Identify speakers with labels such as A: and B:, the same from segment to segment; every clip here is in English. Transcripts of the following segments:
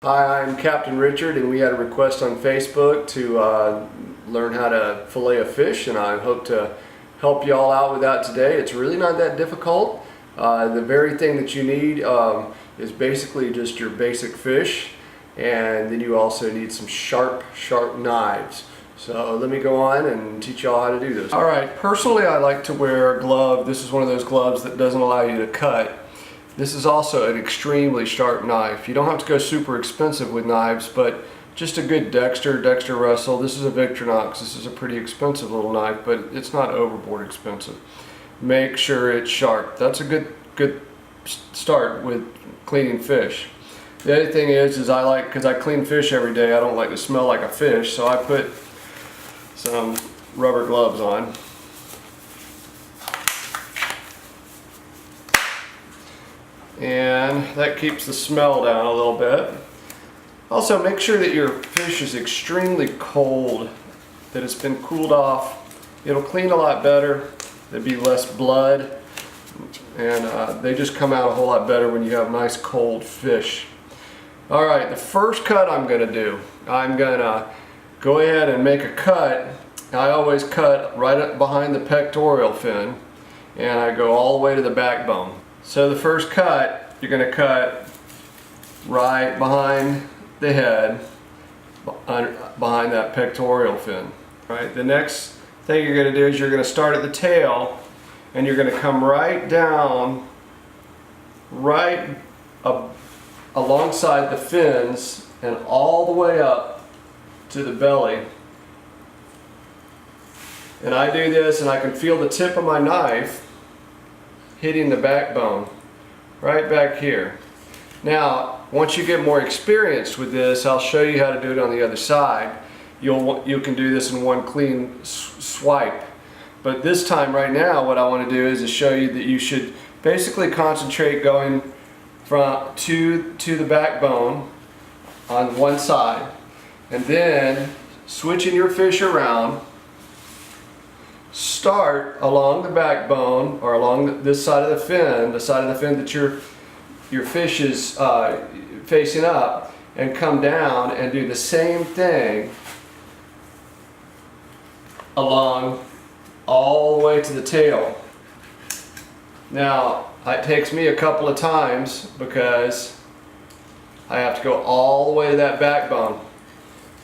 A: Hi, I'm Captain Richard, and we had a request on Facebook to learn how to fillet a fish, and I hope to help you all out with that today. It's really not that difficult. The very thing that you need is basically just your basic fish, and then you also need some sharp knives. So let me go on and teach you all how to do this. Alright, personally I like to wear a glove. This is one of those gloves that doesn't allow you to cut. This is also an extremely sharp knife. You don't have to go super expensive with knives, but just a good Dexter Russell. This is a Victorinox. This is a pretty expensive little knife, but it's not overboard expensive. Make sure it's sharp. That's a good start with cleaning fish. The other thing is because I clean fish every day, I don't like to smell like a fish, so I put some rubber gloves on. And that keeps the smell down a little bit. Also, make sure that your fish is extremely cold, that it's been cooled off. It'll clean a lot better. There'd be less blood, and they just come out a whole lot better when you have nice cold fish. Alright, the first cut I'm going to do, I'm going to go ahead and make a cut. I always cut right up behind the pectoral fin, and I go all the way to the backbone. So the first cut, you're going to cut right behind the head, behind that pectoral fin. Right. The next thing you're going to do is you're going to start at the tail, and you're going to come right down, right up alongside the fins, and all the way up to the belly. And I do this, and I can feel the tip of my knife hitting the backbone right back here. Now, once you get more experienced with this, I'll show you how to do it on the other side. You can do this in one clean swipe. But this time, right now, what I want to do is to show you that you should basically concentrate going to the backbone on one side, and then switching your fish around. Start along the backbone, or along this side of the fin, that your fish is facing up, and come down and do the same thing along all the way to the tail. Now, it takes me a couple of times because I have to go all the way to that backbone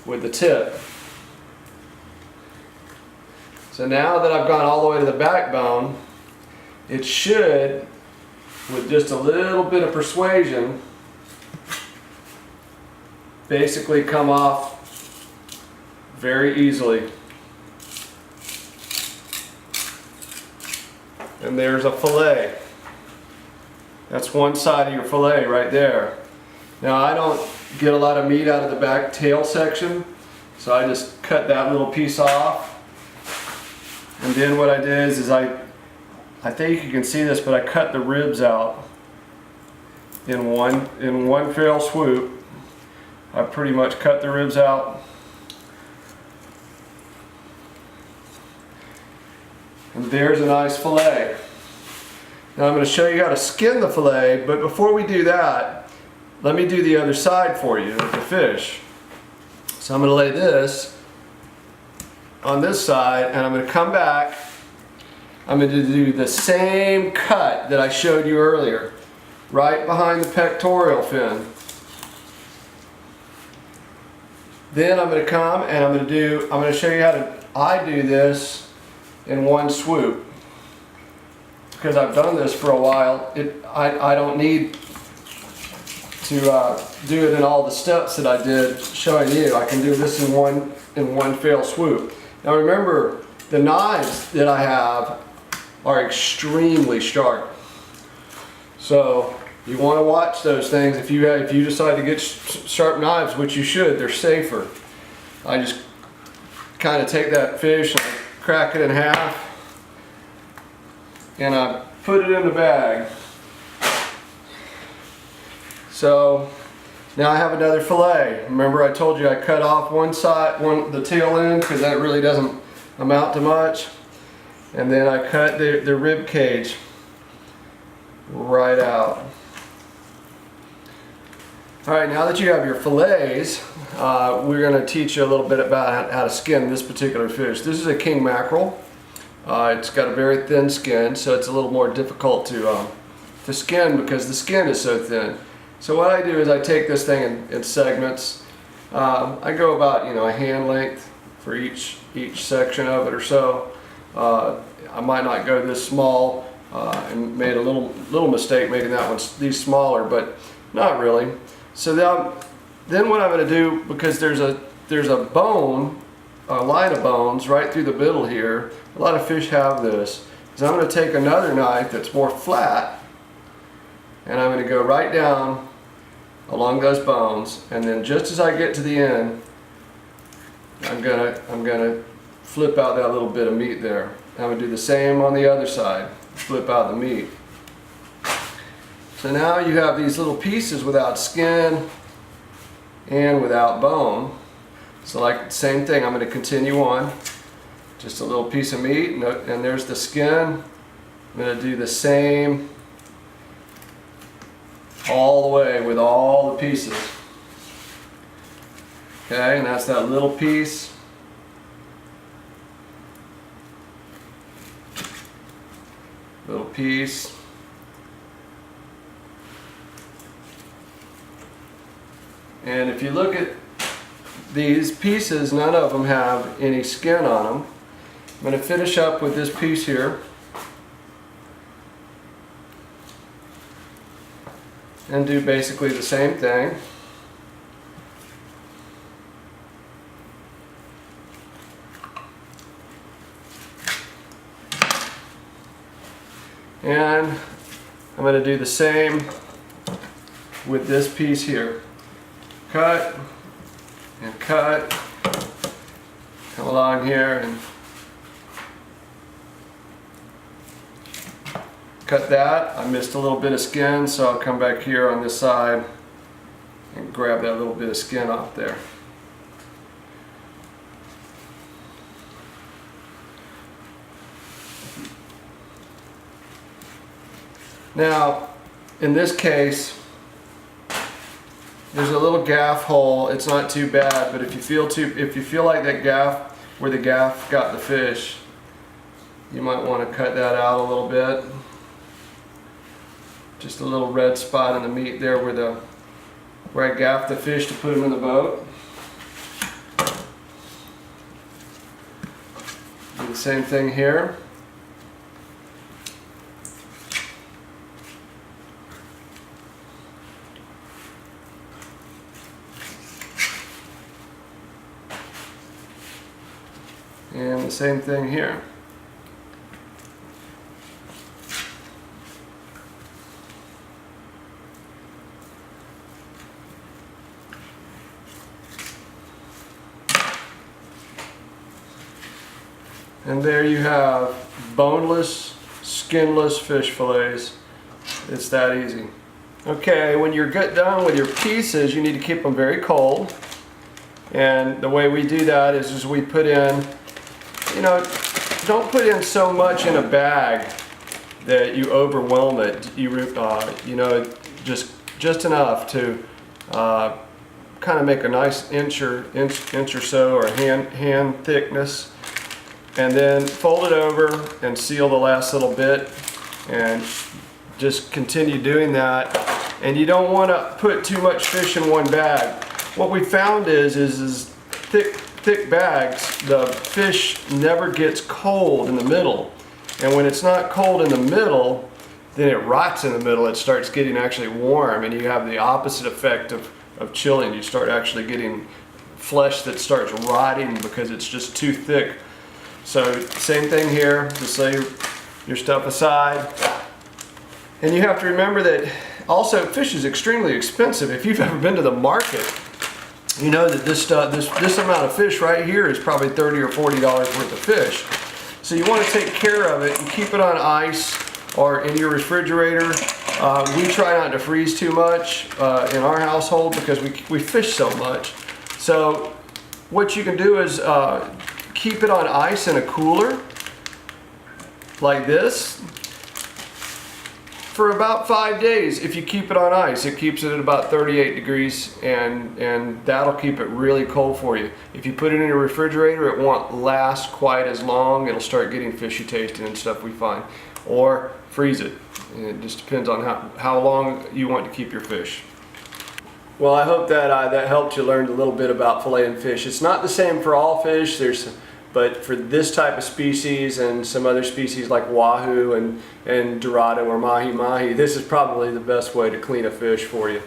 A: with the tip. So now that I've gone all the way to the backbone, it should, with just a little bit of persuasion, basically come off very easily. And there's a fillet. That's one side of your fillet right there. Now, I don't get a lot of meat out of the back tail section, so I just cut that little piece off. And then what I did is I think you can see this, but I cut the ribs out in one fell swoop. I pretty much cut the ribs out. And there's a nice fillet. Now I'm going to show you how to skin the fillet, but before we do that, let me do the other side for you, the fish. So I'm going to lay this on this side, and I'm going to come back. I'm going to do the same cut that I showed you earlier, right behind the pectoral fin. Then I'm going to come and I'm going to show you how I do this in one swoop, because I've done this for a while. I don't need to do it in all the steps that I did showing you. I can do this in one fell swoop. Now remember, the knives that I have are extremely sharp. So you want to watch those things. If you decide to get sharp knives, which you should, they're safer. I just kind of take that fish and I crack it in half, and I put it in the bag. So now I have another fillet. Remember, I told you I cut off one side, the tail end, because that really doesn't amount to much. And then I cut the rib cage right out. All right, now that you have your fillets, we're going to teach you a little bit about how to skin this particular fish. This is a king mackerel. It's got a very thin skin, so it's a little more difficult to skin because the skin is so thin. So what I do is I take this thing in segments. I go about a hand length for each section of it or so. I might not go this small and made a little mistake making that one these smaller, but not really. So then what I'm going to do, because there's a bone, a line of bones right through the middle here. A lot of fish have this. So I'm going to take another knife that's more flat, and I'm going to go right down along those bones, and then just as I get to the end, I'm gonna flip out that little bit of meat there. I'm going to do the same on the other side. Flip out the meat. So now you have these little pieces without skin and without bone. So like same thing, I'm going to continue on. Just a little piece of meat, and there's the skin. I'm going to do the same all the way with all the pieces. Okay, and that's that little piece. Little piece. And if you look at these pieces, none of them have any skin on them. I'm going to finish up with this piece here. And do basically the same thing. And I'm going to do the same with this piece here. Cut and cut. Come along here and cut that. I missed a little bit of skin, so I'll come back here on this side and grab that little bit of skin off there. Now, in this case, there's a little gaff hole. It's not too bad, but if you feel like that gaff, where the gaff got the fish, you might want to cut that out a little bit. Just a little red spot in the meat there where I gaffed the fish to put them in the boat. Do the same thing here. And the same thing here. And there you have boneless, skinless fish fillets. It's that easy. Okay, when you're done with your pieces, you need to keep them very cold. And the way we do that is we put in, don't put in so much in a bag that you overwhelm it. Just enough to kind of make a nice inch or so, or hand thickness. And then fold it over and seal the last little bit, and just continue doing that. And you don't want to put too much fish in one bag. What we found is thick bags, the fish never gets cold in the middle. And when it's not cold in the middle, then it rots in the middle. It starts getting actually warm, and you have the opposite effect of chilling. You start actually getting flesh that starts rotting because it's just too thick. So same thing here, just lay your stuff aside. And you have to remember that also fish is extremely expensive. If you've ever been to the market, you know that this amount of fish right here is probably $30 or $40 worth of fish. So you want to take care of it and keep it on ice or in your refrigerator. We try not to freeze too much in our household because we fish so much. So what you can do is keep it on ice in a cooler like this for about 5 days if you keep it on ice. It keeps it at about 38 degrees, and that'll keep it really cold for you. If you put it in your refrigerator, it won't last quite as long. It'll start getting fishy tasting and stuff, we find. Or freeze it. It just depends on how long you want to keep your fish. Well, I hope that that helped you learn a little bit about filleting fish. It's not the same for all fish. But for this type of species and some other species like wahoo and dorado or mahi-mahi, this is probably the best way to clean a fish for you.